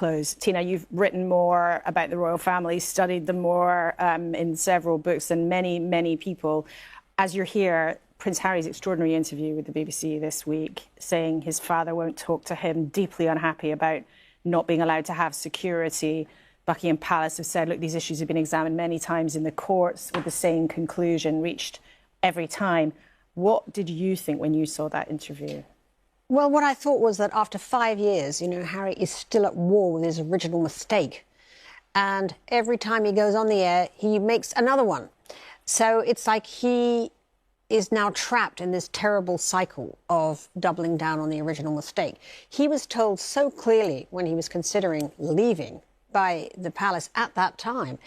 close. Tina, you've written more about the royal family, studied them more in several books than many, many people. As you're here, Prince Harry's extraordinary interview with the BBC this week, saying his father won't talk to him, deeply unhappy about not being allowed to have security. Buckingham Palace have said, look, these issues have been examined many times in the courts with the same conclusion reached every time. What did you think when you saw that interview? Well, what I thought was that after 5 years, Harry is still at war with his original mistake. And every time he goes on the air, he makes another one. So it's like he is now trapped in this terrible cycle of doubling down on the original mistake. He was told so clearly when he was considering leaving by the palace at that time,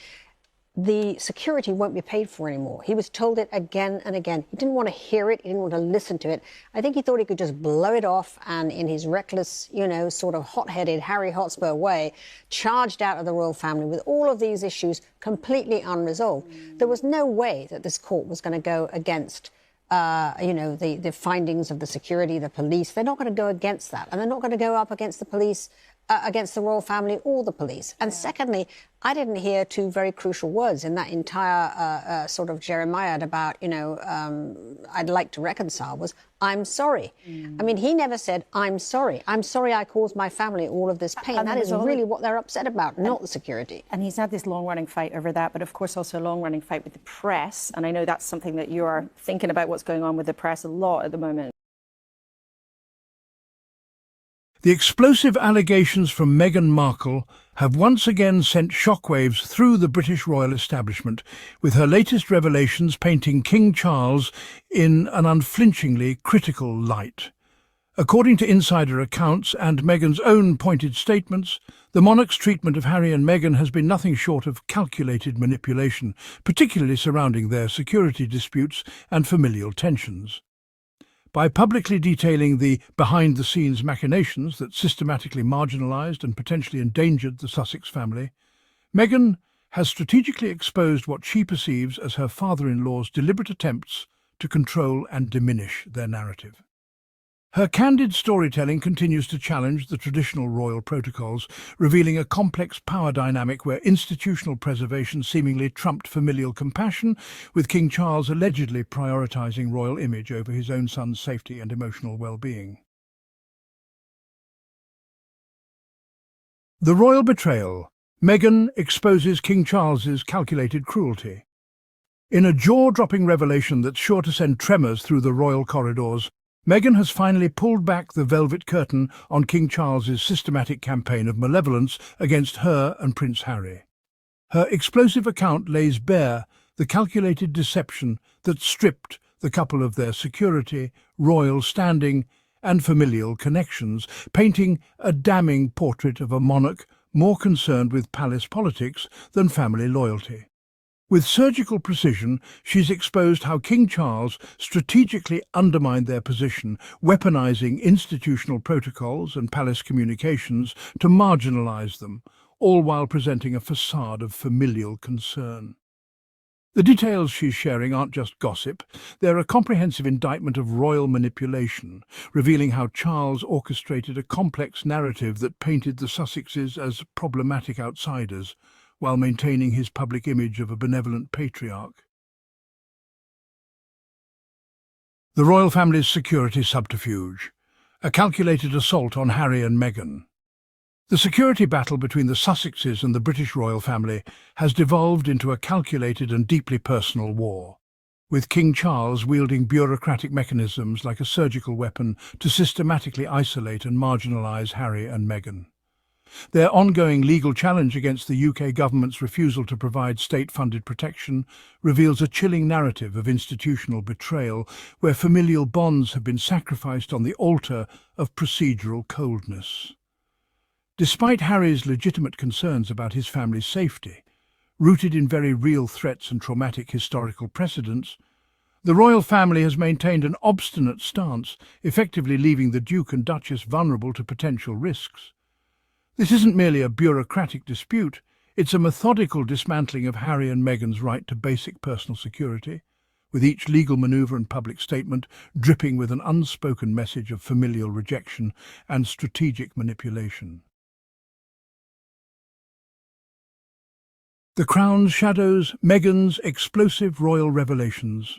the security won't be paid for anymore. He was told it again and again. He didn't want to hear it. He didn't want to listen to it. I think he thought he could just blow it off and in his reckless, sort of hot-headed Harry Hotspur way, charged out of the royal family with all of these issues completely unresolved. There was no way that this court was going to go against the findings of the security, the police. They're not going to go against that. And they're not going to go up against the police, against the royal family or the police. And secondly, I didn't hear two very crucial words in that entire sort of Jeremiah about, I'd like to reconcile was, I'm sorry. I mean, he never said, I'm sorry. I'm sorry I caused my family all of this pain. That is really what they're upset about, not the security. And he's had this long-running fight over that, but of course also a long-running fight with the press. And I know that's something that you're thinking about what's going on with the press a lot at the moment. The explosive allegations from Meghan Markle have once again sent shockwaves through the British royal establishment, with her latest revelations painting King Charles in an unflinchingly critical light. According to insider accounts and Meghan's own pointed statements, the monarch's treatment of Harry and Meghan has been nothing short of calculated manipulation, particularly surrounding their security disputes and familial tensions. By publicly detailing the behind-the-scenes machinations that systematically marginalised and potentially endangered the Sussex family, Meghan has strategically exposed what she perceives as her father-in-law's deliberate attempts to control and diminish their narrative. Her candid storytelling continues to challenge the traditional royal protocols, revealing a complex power dynamic where institutional preservation seemingly trumped familial compassion, with King Charles allegedly prioritising royal image over his own son's safety and emotional well-being. The royal betrayal. Meghan exposes King Charles's calculated cruelty. In a jaw-dropping revelation that's sure to send tremors through the royal corridors, Meghan has finally pulled back the velvet curtain on King Charles's systematic campaign of malevolence against her and Prince Harry. Her explosive account lays bare the calculated deception that stripped the couple of their security, royal standing, and familial connections, painting a damning portrait of a monarch more concerned with palace politics than family loyalty. With surgical precision, she's exposed how King Charles strategically undermined their position, weaponizing institutional protocols and palace communications to marginalize them, all while presenting a facade of familial concern. The details she's sharing aren't just gossip, they're a comprehensive indictment of royal manipulation, revealing how Charles orchestrated a complex narrative that painted the Sussexes as problematic outsiders, while maintaining his public image of a benevolent patriarch. The royal family's security subterfuge, a calculated assault on Harry and Meghan. The security battle between the Sussexes and the British royal family has devolved into a calculated and deeply personal war, with King Charles wielding bureaucratic mechanisms like a surgical weapon to systematically isolate and marginalise Harry and Meghan. Their ongoing legal challenge against the UK government's refusal to provide state-funded protection reveals a chilling narrative of institutional betrayal where familial bonds have been sacrificed on the altar of procedural coldness. Despite Harry's legitimate concerns about his family's safety, rooted in very real threats and traumatic historical precedents, the royal family has maintained an obstinate stance, effectively leaving the Duke and Duchess vulnerable to potential risks. This isn't merely a bureaucratic dispute, it's a methodical dismantling of Harry and Meghan's right to basic personal security, with each legal manoeuvre and public statement dripping with an unspoken message of familial rejection and strategic manipulation. The Crown shadows Meghan's explosive royal revelations.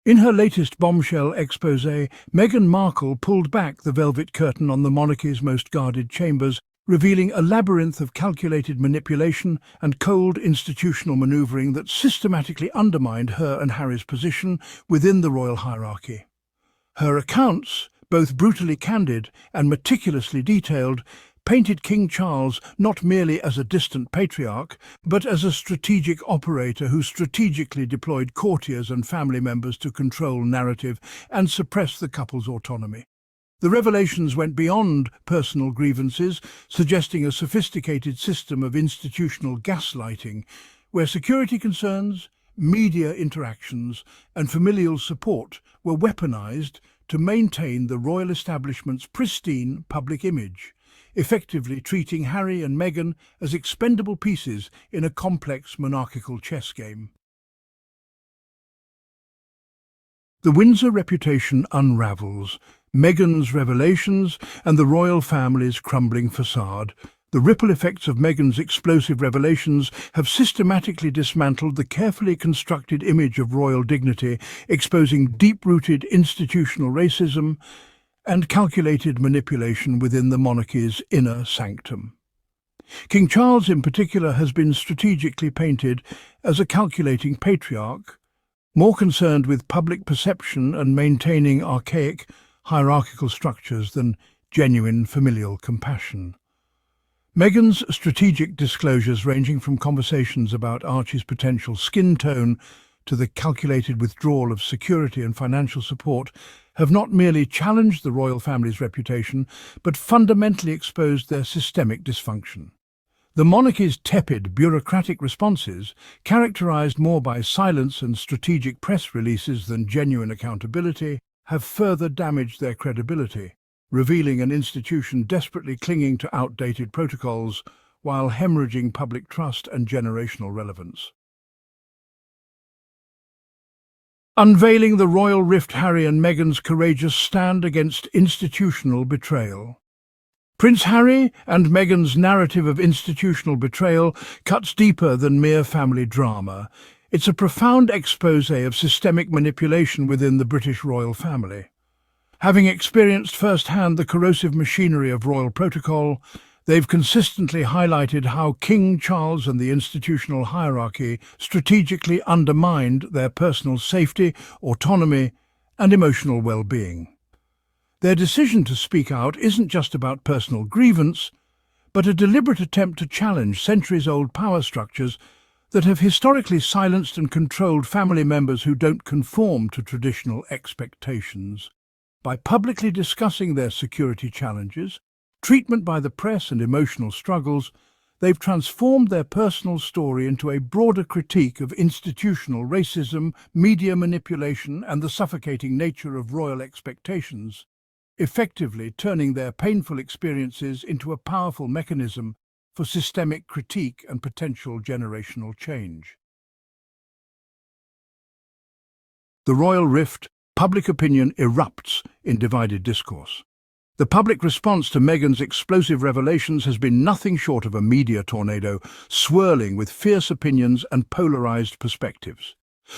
In her latest bombshell exposé, Meghan Markle pulled back the velvet curtain on the monarchy's most guarded chambers, revealing a labyrinth of calculated manipulation and cold institutional manoeuvring that systematically undermined her and Harry's position within the royal hierarchy. Her accounts, both brutally candid and meticulously detailed, painted King Charles not merely as a distant patriarch, but as a strategic operator who strategically deployed courtiers and family members to control narrative and suppress the couple's autonomy. The revelations went beyond personal grievances, suggesting a sophisticated system of institutional gaslighting, where security concerns, media interactions, and familial support were weaponized to maintain the royal establishment's pristine public image, effectively treating Harry and Meghan as expendable pieces in a complex monarchical chess game. The Windsor reputation unravels. Meghan's revelations and the royal family's crumbling facade. The ripple effects of Meghan's explosive revelations have systematically dismantled the carefully constructed image of royal dignity, exposing deep-rooted institutional racism and calculated manipulation within the monarchy's inner sanctum. King Charles, in particular, has been strategically painted as a calculating patriarch, more concerned with public perception and maintaining archaic, hierarchical structures than genuine familial compassion. Meghan's strategic disclosures, ranging from conversations about Archie's potential skin tone to the calculated withdrawal of security and financial support, have not merely challenged the royal family's reputation, but fundamentally exposed their systemic dysfunction. The monarchy's tepid, bureaucratic responses, characterized more by silence and strategic press releases than genuine accountability, have further damaged their credibility, revealing an institution desperately clinging to outdated protocols while hemorrhaging public trust and generational relevance. Unveiling the royal rift, Harry and Meghan's courageous stand against institutional betrayal. Prince Harry and Meghan's narrative of institutional betrayal cuts deeper than mere family drama. It's a profound exposé of systemic manipulation within the British royal family. Having experienced firsthand the corrosive machinery of royal protocol, they've consistently highlighted how King Charles and the institutional hierarchy strategically undermined their personal safety, autonomy, and emotional well-being. Their decision to speak out isn't just about personal grievance, but a deliberate attempt to challenge centuries-old power structures that have historically silenced and controlled family members who don't conform to traditional expectations. By publicly discussing their security challenges, treatment by the press and emotional struggles, they've transformed their personal story into a broader critique of institutional racism, media manipulation, and the suffocating nature of royal expectations, effectively turning their painful experiences into a powerful mechanism for systemic critique and potential generational change. The royal rift, public opinion erupts in divided discourse. The public response to Meghan's explosive revelations has been nothing short of a media tornado, swirling with fierce opinions and polarized perspectives.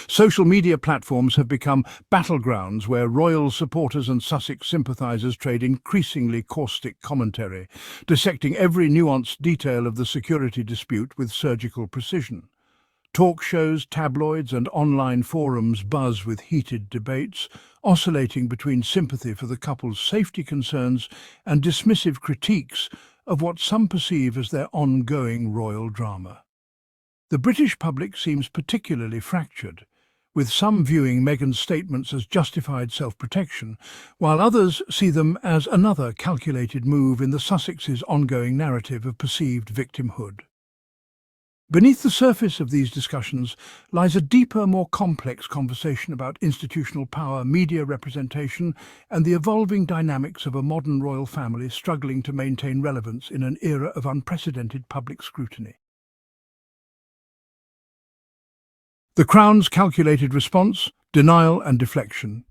Social media platforms have become battlegrounds where royal supporters and Sussex sympathisers trade increasingly caustic commentary, dissecting every nuanced detail of the security dispute with surgical precision. Talk shows, tabloids and online forums buzz with heated debates, oscillating between sympathy for the couple's safety concerns and dismissive critiques of what some perceive as their ongoing royal drama. The British public seems particularly fractured, with some viewing Meghan's statements as justified self-protection, while others see them as another calculated move in the Sussexes' ongoing narrative of perceived victimhood. Beneath the surface of these discussions lies a deeper, more complex conversation about institutional power, media representation, and the evolving dynamics of a modern royal family struggling to maintain relevance in an era of unprecedented public scrutiny. The Crown's calculated response, denial and deflection.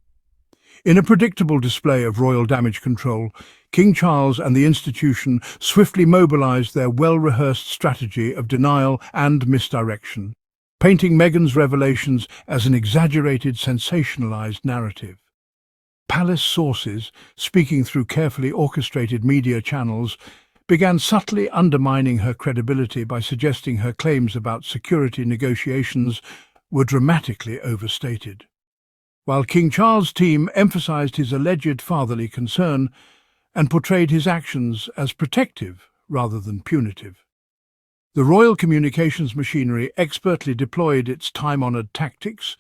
In a predictable display of royal damage control, King Charles and the institution swiftly mobilized their well-rehearsed strategy of denial and misdirection, painting Meghan's revelations as an exaggerated, sensationalized narrative. Palace sources, speaking through carefully orchestrated media channels, began subtly undermining her credibility by suggesting her claims about security negotiations were dramatically overstated. While King Charles' team emphasized his alleged fatherly concern and portrayed his actions as protective rather than punitive. The royal communications machinery expertly deployed its time-honored tactics,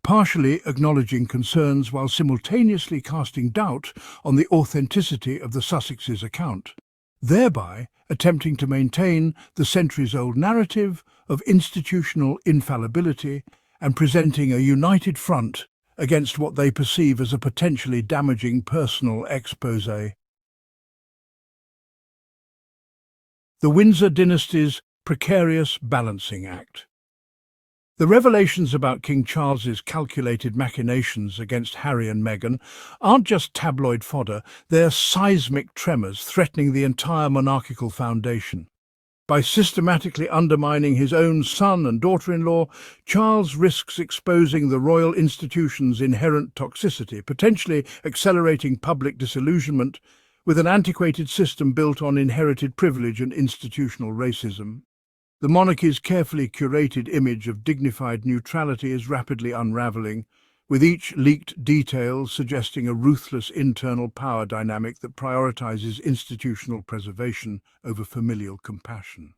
partially acknowledging concerns while simultaneously casting doubt on the authenticity of the Sussexes' account, thereby attempting to maintain the centuries-old narrative of institutional infallibility and presenting a united front against what they perceive as a potentially damaging personal exposé. The Windsor dynasty's precarious balancing act. The revelations about King Charles's calculated machinations against Harry and Meghan aren't just tabloid fodder, they're seismic tremors threatening the entire monarchical foundation. By systematically undermining his own son and daughter-in-law, Charles risks exposing the royal institution's inherent toxicity, potentially accelerating public disillusionment with an antiquated system built on inherited privilege and institutional racism. The monarchy's carefully curated image of dignified neutrality is rapidly unravelling, with each leaked detail suggesting a ruthless internal power dynamic that prioritises institutional preservation over familial compassion.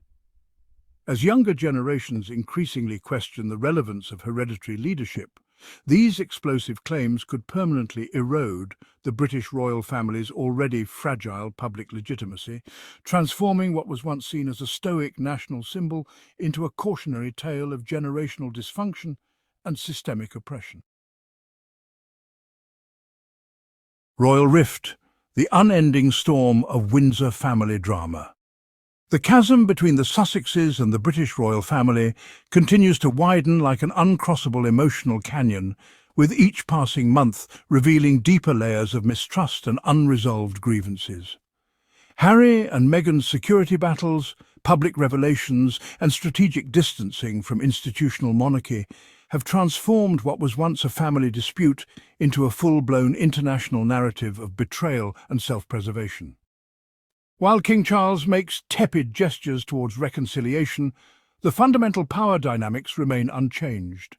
As younger generations increasingly question the relevance of hereditary leadership, these explosive claims could permanently erode the British royal family's already fragile public legitimacy, transforming what was once seen as a stoic national symbol into a cautionary tale of generational dysfunction and systemic oppression. Royal Rift, the unending storm of Windsor family drama. The chasm between the Sussexes and the British royal family continues to widen like an uncrossable emotional canyon, with each passing month revealing deeper layers of mistrust and unresolved grievances. Harry and Meghan's security battles, public revelations, and strategic distancing from institutional monarchy have transformed what was once a family dispute into a full-blown international narrative of betrayal and self-preservation. While King Charles makes tepid gestures towards reconciliation, the fundamental power dynamics remain unchanged.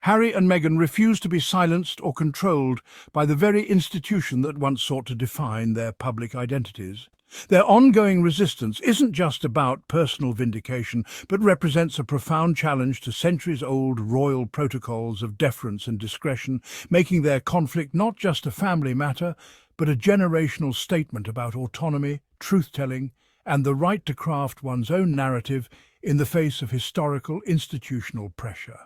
Harry and Meghan refuse to be silenced or controlled by the very institution that once sought to define their public identities. Their ongoing resistance isn't just about personal vindication, but represents a profound challenge to centuries-old royal protocols of deference and discretion, making their conflict not just a family matter, but a generational statement about autonomy, truth-telling, and the right to craft one's own narrative in the face of historical institutional pressure.